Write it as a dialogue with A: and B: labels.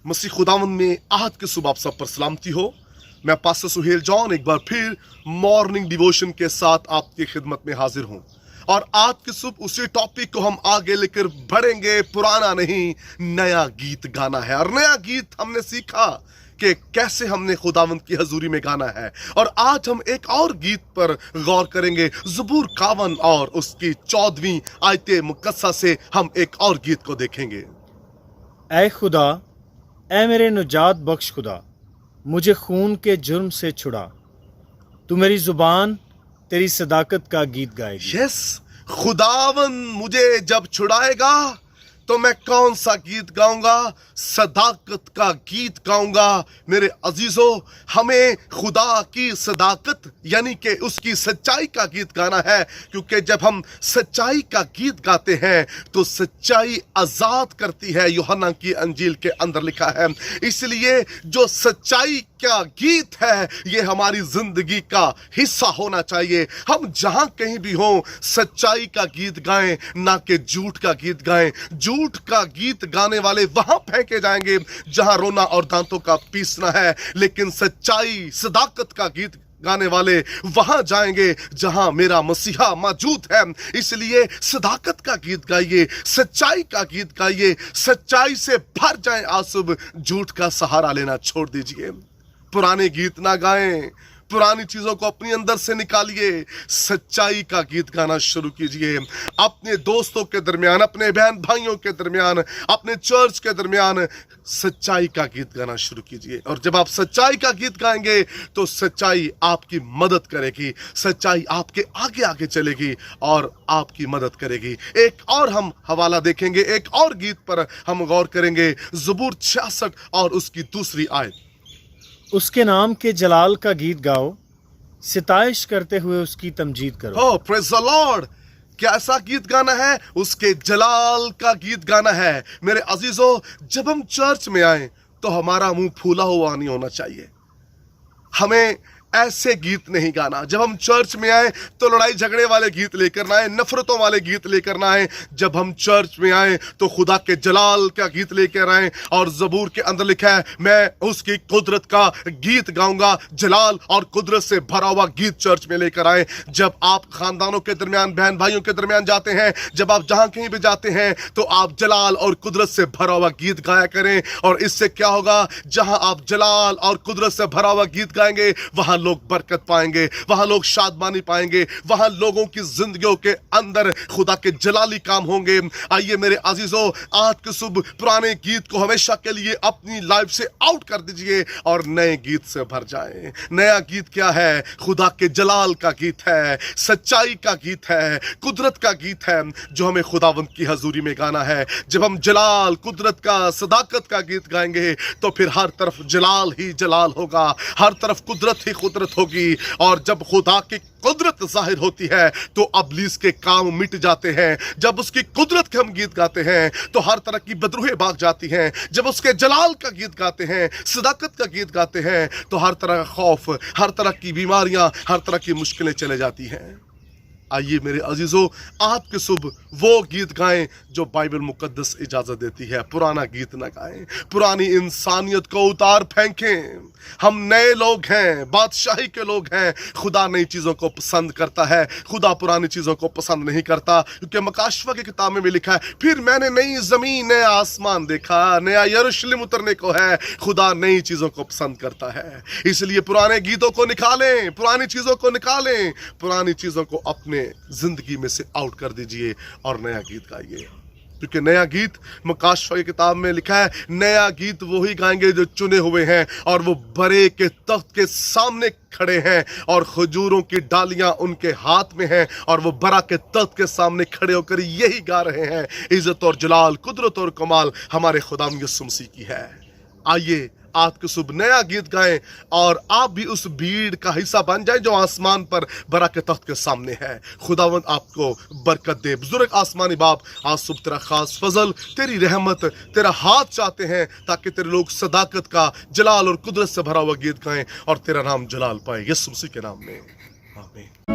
A: मसीह खुदावंद में आहद के सुबह आप सब पर सलामती हो। मैं पास्टर सुहेल जॉन एक बार फिर मॉर्निंग डिवोशन के साथ आपकी खिदमत में हाजिर हूँ और आज की सुबह उसी टॉपिक को हम आगे लेकर बढ़ेंगे। पुराना नहीं, नया गीत गाना है। और नया गीत हमने सीखा कि कैसे हमने खुदावंद की हजूरी में गाना है, और आज हम एक और गीत पर गौर करेंगे। ज़बूर 51 और उसकी 14वीं आयते मुकद्दसा से हम एक और गीत को देखेंगे।
B: ऐ खुदा, ऐ मेरे निजात बख्श खुदा, मुझे खून के जुर्म से छुड़ा। तू मेरी जुबान तेरी सदाकत का गीत गाएगी।
A: यस, खुदावंद मुझे जब छुड़ाएगा तो मैं कौन सा गीत गाऊंगा? सदाकत का गीत गाऊंगा। मेरे अजीजों, हमें खुदा की सदाकत यानी कि उसकी सच्चाई का गीत गाना है, क्योंकि जब हम सच्चाई का गीत गाते हैं तो सच्चाई आजाद करती है। यूहन्ना की अंजील के अंदर लिखा है। इसलिए जो सच्चाई का गीत है ये हमारी जिंदगी का हिस्सा होना चाहिए। हम जहां कहीं भी हों सच्चाई का गीत गाएं, ना कि झूठ का गीत गाएं। झूठ का गीत गाने वाले वहां फेंके जाएंगे जहां रोना और दांतों का पीसना है, लेकिन सच्चाई सदाकत का गीत गाने वाले वहां जाएंगे जहां मेरा मसीहा मौजूद है। इसलिए सदाकत का गीत गाइए, सच्चाई का गीत गाइए, सच्चाई से भर जाएं। आज सुबह झूठ का सहारा लेना छोड़ दीजिए। पुराने गीत ना गाएं, पुरानी चीजों को अपने अंदर से निकालिए, सच्चाई का गीत गाना शुरू कीजिए। अपने दोस्तों के दरमियान, अपने बहन भाइयों के दरमियान, अपने चर्च के दरमियान सच्चाई का गीत गाना शुरू कीजिए। और जब आप सच्चाई का गीत गाएंगे तो सच्चाई आपकी मदद करेगी, सच्चाई आपके आगे आगे चलेगी और आपकी मदद करेगी। एक और हम हवाला देखेंगे, एक और गीत पर हम गौर करेंगे। ज़बूर 66 और उसकी 2री आयत।
B: उसके नाम के जलाल का गीत गाओ, सिताइश करते हुए उसकी तमजीद करो।
A: ओह प्रेज़ द लॉर्ड। कैसा गीत गाना है? उसके जलाल का गीत गाना है। मेरे अजीजों, जब हम चर्च में आए तो हमारा मुंह फूला हुआ नहीं होना चाहिए। हमें ऐसे गीत नहीं गाना। जब हम चर्च में आए तो लड़ाई झगड़े वाले गीत लेकर ना आए, नफरतों वाले गीत लेकर ना आए। जब हम चर्च में आए तो खुदा के जलाल का गीत लेकर आए। और ज़बूर के अंदर लिखा है, मैं उसकी कुदरत का गीत गाऊंगा। जलाल और कुदरत से भरा हुआ गीत चर्च में लेकर आए। जब आप खानदानों के दरमियान, बहन भाइयों के दरमियान जाते हैं, जब आप जहां कहीं भी जाते हैं तो आप जलाल और कुदरत से भरा हुआ गीत गाया करें। और इससे क्या होगा? जहां आप जलाल और कुदरत से भरा हुआ गीत गाएंगे वहां लोग बरकत पाएंगे, वहां लोग शादमानी पाएंगे, वहां लोगों की जिंदगियों के अंदर खुदा के जलाली काम होंगे। आइए मेरे अजीजों, आज की सुबह पुराने गीत को हमेशा के लिए अपनी लाइफ से आउट कर दीजिए और नए गीत से भर जाएं। नया गीत क्या है? खुदा के जलाल का गीत है, सच्चाई का गीत है, कुदरत का गीत है, जो हमें खुदावंद की हजूरी में गाना है। जब हम जलाल, कुदरत का, सदाकत का गीत गाएंगे तो फिर हर तरफ जलाल ही जलाल होगा, हर तरफ कुदरत ही कुदरत होगी। और जब खुदा की कुदरत जाहिर होती है तो अबलीस के काम मिट जाते हैं। जब उसकी कुदरत के हम गीत गाते हैं तो हर तरह की बदरूहें भाग जाती हैं। जब उसके जलाल का गीत गाते हैं, सदाकत का गीत गाते हैं तो हर तरह का खौफ, हर तरह की बीमारियां, हर तरह की मुश्किलें चले जाती हैं। आइए मेरे अजीजों, आज के सुबह वो गीत गाएं जो बाइबल मुकद्दस इजाजत देती है। पुराना गीत ना गाएं, पुरानी इंसानियत को उतार फेंकें। हम नए लोग हैं, बादशाही के लोग हैं। खुदा नई चीजों को पसंद करता है, खुदा पुरानी चीजों को पसंद नहीं करता। क्योंकि मकाशवा की किताब में भी लिखा है, फिर मैंने नई जमीन, नया आसमान देखा, नया यरूशलेम उतरने को है। खुदा नई चीजों को पसंद करता है। इसलिए पुराने गीतों को निकालें, पुरानी चीजों को निकालें, पुरानी चीजों को अपने जिंदगी में से आउट कर दीजिए और नया गीत गाइए। क्योंकि नया गीत मकाशवा की किताब में लिखा है, नया गीत वही गाएंगे जो चुने हुए हैं और वो बड़े के तख्त के सामने खड़े हैं और खजूरों की डालियां उनके हाथ में हैं और वो बरा के तख्त के सामने खड़े होकर यही गा रहे हैं, इज्जत और जलाल, कुदरत और कमाल हमारे खुदा यीशु मसीह की है। आइए आज के सुबह नया गीत गाएं और आप भी उस भीड़ का हिस्सा बन जाएं जो आसमान पर बरा के तख्त के सामने है। खुदावंद आपको बरकत दे। बुजुर्ग आसमानी बाप, आज सुबह तेरा खास फजल, तेरी रहमत, तेरा हाथ चाहते हैं ताकि तेरे लोग सदाकत का, जलाल और कुदरत से भरा हुआ गीत गाएं और तेरा नाम जलाल पाए। यीशु मसीह के नाम में आमीन।